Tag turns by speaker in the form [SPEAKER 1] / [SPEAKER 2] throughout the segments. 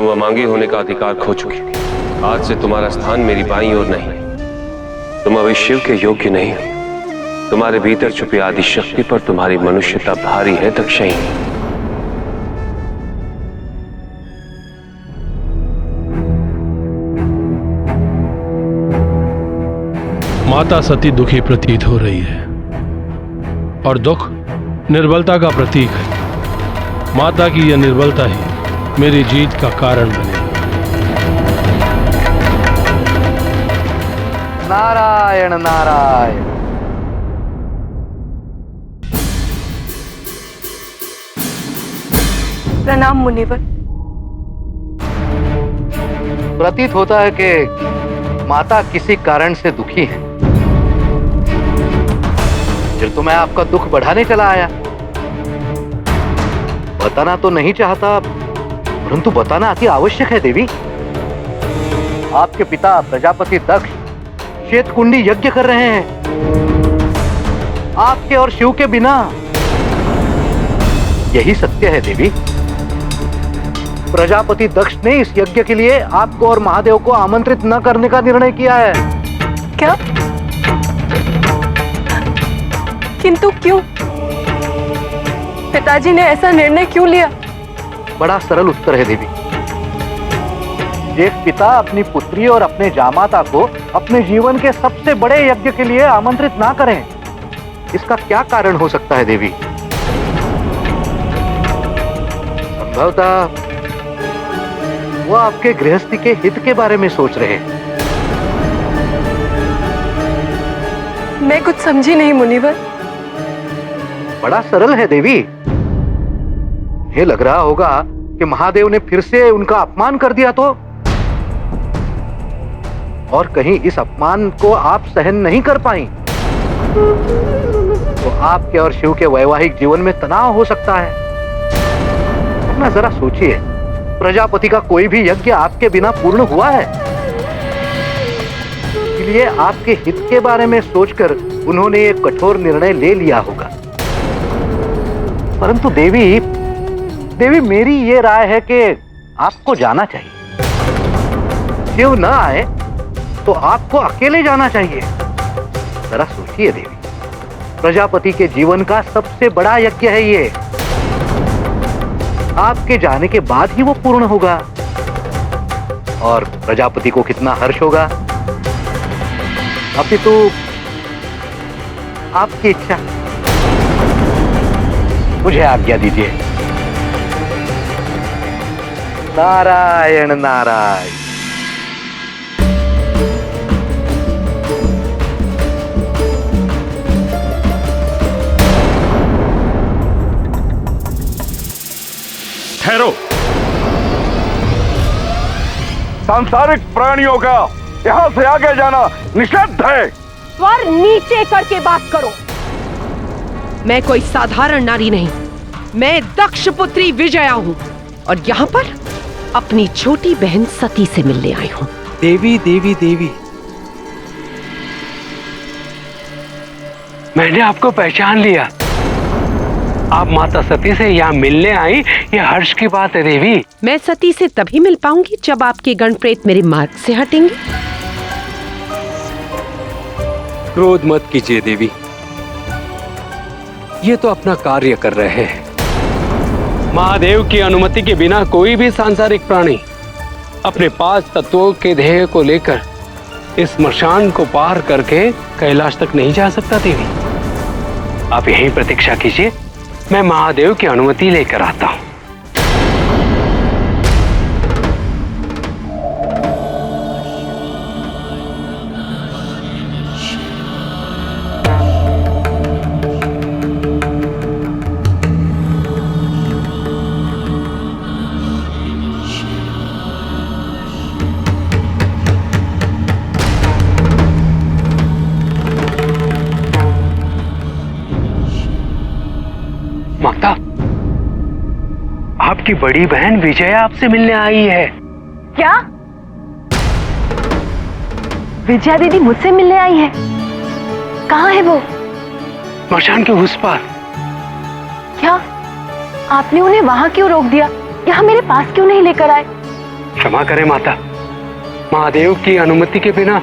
[SPEAKER 1] तुम अमांगी होने का अधिकार खो चुकी। आज से तुम्हारा स्थान मेरी बाईं ओर नहीं। तुम अभी शिव के योग्य नहीं हो। तुम्हारे भीतर छुपी आदि शक्ति पर तुम्हारी मनुष्यता भारी है दक्षिणी।
[SPEAKER 2] माता सती दुखी प्रतीत हो रही है और दुख निर्बलता का प्रतीक है। माता की यह निर्बलता ही मेरी जीत का कारण बने।
[SPEAKER 3] नारायण नारायण।
[SPEAKER 4] प्रणाम मुनिवर।
[SPEAKER 3] प्रतीत होता है कि माता किसी कारण से दुखी है, फिर तो मैं आपका दुख बढ़ाने चला आया। बताना तो नहीं चाहता, परंतु बताना अति आवश्यक है देवी। आपके पिता प्रजापति दक्ष श्वेतकुंडी यज्ञ कर रहे हैं आपके और शिव के बिना। यही सत्य है देवी। प्रजापति दक्ष ने इस यज्ञ के लिए आपको और महादेव को आमंत्रित न करने का निर्णय किया है।
[SPEAKER 4] क्या? किंतु क्यों? पिताजी ने ऐसा निर्णय क्यों लिया?
[SPEAKER 3] बड़ा सरल उत्तर है देवी। एक पिता अपनी पुत्री और अपने जामाता को अपने जीवन के सबसे बड़े यज्ञ के लिए आमंत्रित ना करें, इसका क्या कारण हो सकता है देवी? संभवतः वो आपके गृहस्थी के हित के बारे में सोच रहे हैं।
[SPEAKER 4] मैं कुछ समझी नहीं मुनिवर।
[SPEAKER 3] बड़ा सरल है देवी। ये लग रहा होगा कि महादेव ने फिर से उनका अपमान कर दिया तो, और कहीं इस अपमान को आप सहन नहीं कर पाई तो आपके और शिव के वैवाहिक जीवन में तनाव हो सकता है। अपना जरा सोचिए, प्रजापति का कोई भी यज्ञ आपके बिना पूर्ण हुआ है? इसलिए आपके हित के बारे में सोचकर उन्होंने एक कठोर निर्णय ले लिया होगा। परंतु देवी मेरी ये राय है कि आपको जाना चाहिए। शिव न आए तो आपको अकेले जाना चाहिए। जरा सोचिए देवी, प्रजापति के जीवन का सबसे बड़ा यज्ञ है ये। आपके जाने के बाद ही वो पूर्ण होगा और प्रजापति को कितना हर्ष होगा। अपितु आपकी इच्छा। मुझे आज्ञा दीजिए। नारायण नारायण।
[SPEAKER 5] ठहरो। सांसारिक प्राणियों का यहाँ से आगे जाना निषिद्ध है।
[SPEAKER 6] स्वर नीचे करके बात करो। मैं कोई साधारण नारी नहीं, मैं दक्ष पुत्री विजया हूँ और यहाँ पर अपनी छोटी बहन सती से मिलने आई हूँ।
[SPEAKER 7] देवी देवी देवी, मैंने आपको पहचान लिया। आप माता सती से यहाँ मिलने आई, ये हर्ष की बात है देवी।
[SPEAKER 6] मैं सती से तभी मिल पाऊंगी जब आपके गण प्रेत मेरे मार्ग से हटेंगे।
[SPEAKER 7] क्रोध मत कीजिए देवी, ये तो अपना कार्य कर रहे हैं। महादेव की अनुमति के बिना कोई भी सांसारिक प्राणी अपने 5 तत्वों के ध्येय को लेकर इस स्मशान को पार करके कैलाश तक नहीं जा सकता देवी। आप यहीं प्रतीक्षा कीजिए, मैं महादेव की अनुमति लेकर आता हूं। माता, आपकी बड़ी बहन विजया आपसे मिलने आई है।
[SPEAKER 4] क्या? विजया दीदी मुझसे मिलने आई है? कहाँ है वो?
[SPEAKER 7] स्मशान के उस पार।
[SPEAKER 4] क्या आपने उन्हें वहां क्यों रोक दिया? यहाँ मेरे पास क्यों नहीं लेकर आए?
[SPEAKER 7] क्षमा करें माता, महादेव की अनुमति के बिना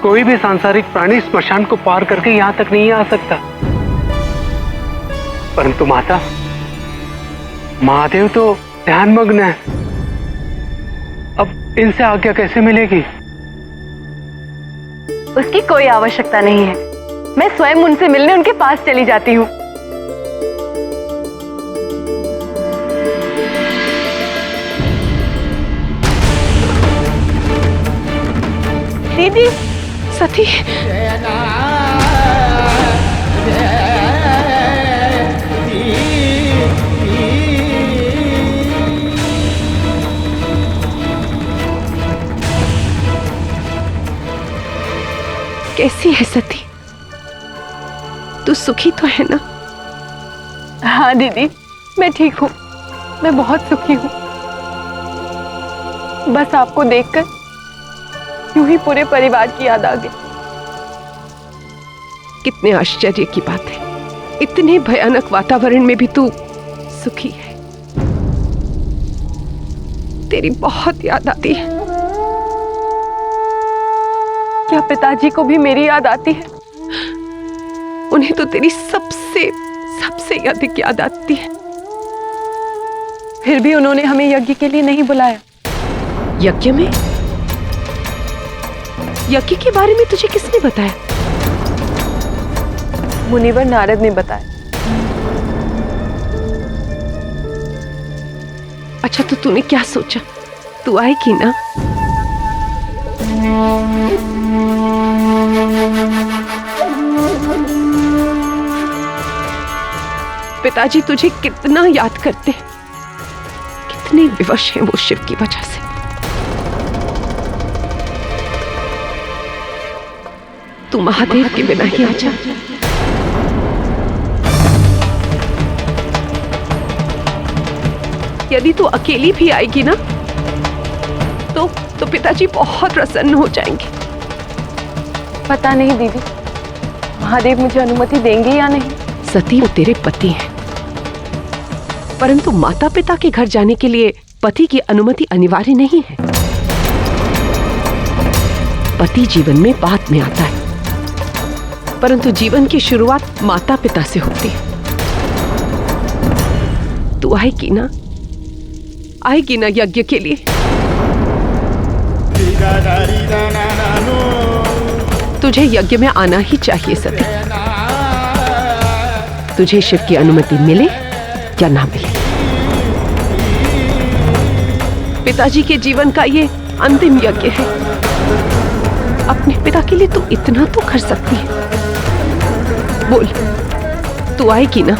[SPEAKER 7] कोई भी सांसारिक प्राणी स्मशान को पार करके यहाँ तक नहीं आ सकता। परंतु माता, महादेव तो ध्यानमग्न है, अब इनसे आज्ञा कैसे मिलेगी?
[SPEAKER 4] उसकी कोई आवश्यकता नहीं है, मैं स्वयं उनसे मिलने उनके पास चली जाती हूँ। दीदी,
[SPEAKER 6] सती, कैसी है सती? तू सुखी तो है ना?
[SPEAKER 4] हाँ दीदी, मैं ठीक हूँ, मैं बहुत सुखी हूँ। बस आपको देखकर यूं ही पूरे परिवार की याद आ गई।
[SPEAKER 6] कितने आश्चर्य की बात है, इतने भयानक वातावरण में भी तू सुखी है। तेरी बहुत याद आती है।
[SPEAKER 4] क्या पिताजी को भी मेरी याद आती है?
[SPEAKER 6] उन्हें तो तेरी सबसे सबसे अधिक याद आती है।
[SPEAKER 4] फिर भी उन्होंने हमें यज्ञ के लिए नहीं बुलाया।
[SPEAKER 6] यज्ञ में? यज्ञ के बारे में तुझे किसने बताया?
[SPEAKER 4] मुनिवर नारद ने बताया।
[SPEAKER 6] अच्छा, तो तूने क्या सोचा? तू आएगी ना? पिताजी तुझे कितना याद करते हैं, कितने विवश हैं वो शिव की वजह से। तू महादेव के बिना ही आ जा। यदि तू अकेली भी आएगी ना तो पिताजी बहुत प्रसन्न हो जाएंगे।
[SPEAKER 4] पता नहीं दीदी, महादेव मुझे अनुमति देंगे या नहीं।
[SPEAKER 6] सती, वो तेरे पति हैं, परंतु माता पिता के घर जाने के लिए पति की अनुमति अनिवार्य नहीं है। पति जीवन में बाद में आता है, परंतु जीवन की शुरुआत माता पिता से होती है। तू आएगी ना? आएगी ना यज्ञ के लिए? तुझे यज्ञ में आना ही चाहिए सती। तुझे शिव की अनुमति मिले या ना मिले। पिताजी के जीवन का ये अंतिम यज्ञ है। अपने पिता के लिए तू इतना तो कर सकती है। बोल, तू आएगी ना?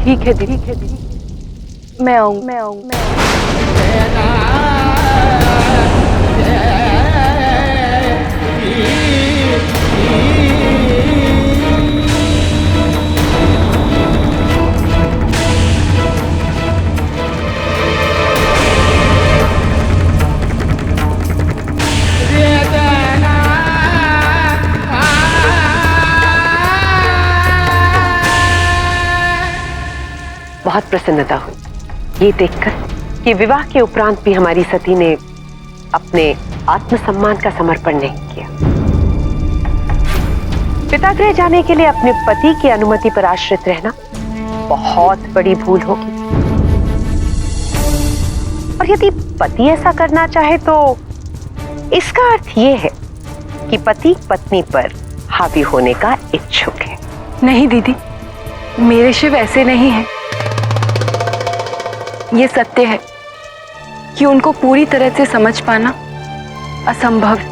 [SPEAKER 4] ठीक है दीदी, मैं आऊँ।
[SPEAKER 6] बहुत प्रसन्नता हुई ये देखकर कि विवाह के उपरांत भी हमारी सती ने अपने आत्मसम्मान का समर्पण नहीं किया। पितागृह जाने के लिए अपने पति की अनुमति पर आश्रित रहना बहुत बड़ी भूल होगी। और यदि पति ऐसा करना चाहे तो इसका अर्थ यह है कि पति पत्नी पर हावी होने का इच्छुक है।
[SPEAKER 4] नहीं दीदी, मेरे शिव ऐसे नहीं हैं। ये सत्य है कि उनको पूरी तरह से समझ पाना असंभव है,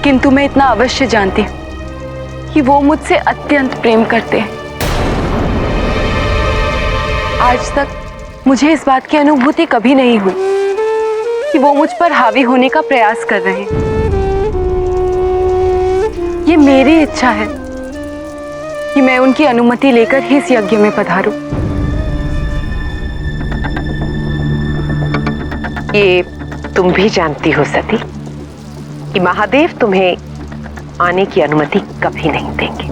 [SPEAKER 4] किंतु मैं इतना अवश्य जानती हूँ कि वो मुझसे अत्यंत प्रेम करते हैं। आज तक मुझे इस बात की अनुभूति कभी नहीं हुई कि वो मुझ पर हावी होने का प्रयास कर रहे हैं। ये मेरी इच्छा है कि मैं उनकी अनुमति लेकर ही इस यज्ञ में पधारूं।
[SPEAKER 6] ये तुम भी जानती हो सती कि महादेव तुम्हें आने की अनुमति कभी नहीं देंगे।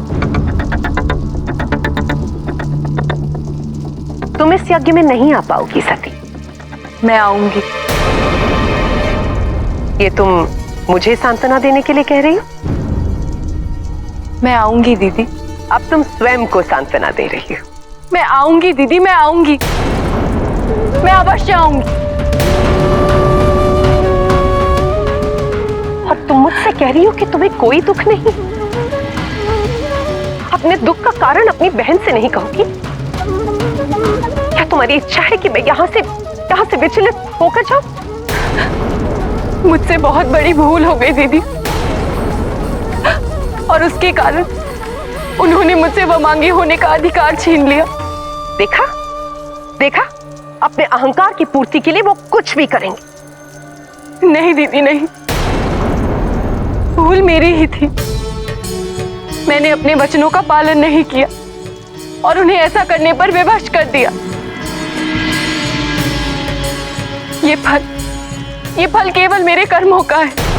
[SPEAKER 6] तुम इस यज्ञ में नहीं आ पाओगी सती।
[SPEAKER 4] मैं आऊंगी।
[SPEAKER 6] ये तुम मुझे सांत्वना देने के लिए कह रही हो?
[SPEAKER 4] मैं आऊंगी दीदी।
[SPEAKER 6] अब तुम स्वयं को सांत्वना दे रही हो।
[SPEAKER 4] मैं आऊंगी दीदी, मैं आऊंगी। मैं अवश्य आऊंगी।
[SPEAKER 6] और तुम मुझसे कह रही हो कि तुम्हें कोई दुख नहीं? अपने दुख का कारण अपनी बहन से नहीं कहोगी? क्या तुम्हारी इच्छा है कि मैं यहाँ से विचलित होकर जाऊं?
[SPEAKER 4] मुझसे बहुत बड़ी भूल हो गई दीदी, और उसके कारण उन्होंने मुझसे वमांगी होने का अधिकार छीन लिया।
[SPEAKER 6] देखा, अपने अहंकार की पूर्ति के लिए वो कुछ भी करेंगे।
[SPEAKER 4] नहीं दीदी, नहीं, भूल मेरी ही थी। मैंने अपने वचनों का पालन नहीं किया और उन्हें ऐसा करने पर विवश कर दिया। ये फल केवल मेरे कर्मों का है।